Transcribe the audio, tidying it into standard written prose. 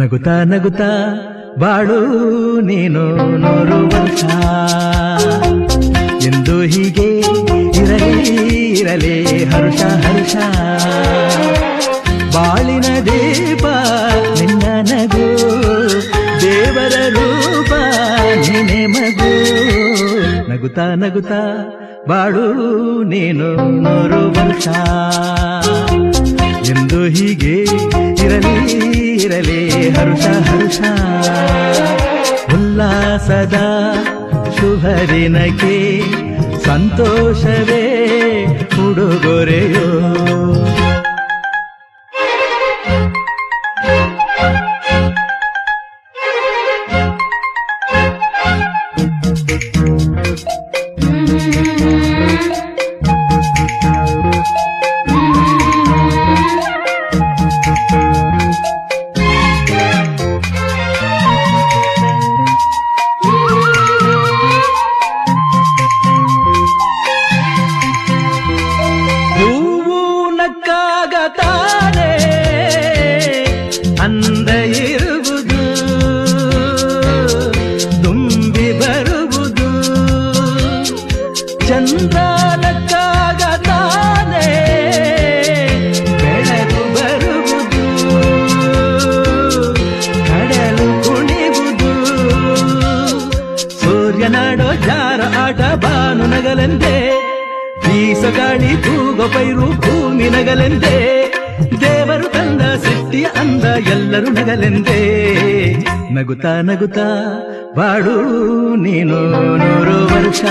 ನಗುತ್ತಾ ನಗುತ್ತಾ ಬಾಳು ನೀನು 100 ವರ್ಷ ಎಂದು ಹೀಗೆ ಇರಲಿ ಇರಲಿ ಹರುಷ ಹರುಷ ಬಾಳಿನ ದೀಪ ನಿನ್ನ ನಗು ದೇವರ ರೂಪ ನಿನ್ನೆ ಮಗು ನಗುತ್ತಾ ನಗುತ್ತಾ ಬಾಳು ನೀನು 100 ವರ್ಷ ಎಂದು ಹೀಗೆ ಇರಲಿ ಇರಲಿ ಹರುಷ ಹರುಷ ಉಲ್ಲಾಸದ ಶುಭದಿನಕ್ಕೆ ಸಂತೋಷವೇ ಉಡುಗೊರೆಯೋ ತಾನೆ ಅಂದ ಇರುವುದು ತುಂಬಿ ಬರುವುದು ಚಂದ್ರನಕ್ಕಾಗ ತಾನೆ ಬೆಳಕು ಬರುವುದು ಕಡಲು ಕುಣಿವುದು ಸೂರ್ಯನಾಡೋ ಜಾರ ಆಟ ಬಾನು ನಗಲೆಂದೇ ಬೀಸ ಗಾಳಿ ತೂಗೋ ಪೈರು ಭೂಮಿ ನಗಲೆಂದೇ ದೇವರು ತಂದ ಸೃಷ್ಟಿಯ ಅಂದ ಎಲ್ಲರೂ ನಗಲೆಂದೇ ನಗುತ್ತಾ ನಗುತ್ತಾ ಬಾಳು ನೀನು 100 ವರ್ಷ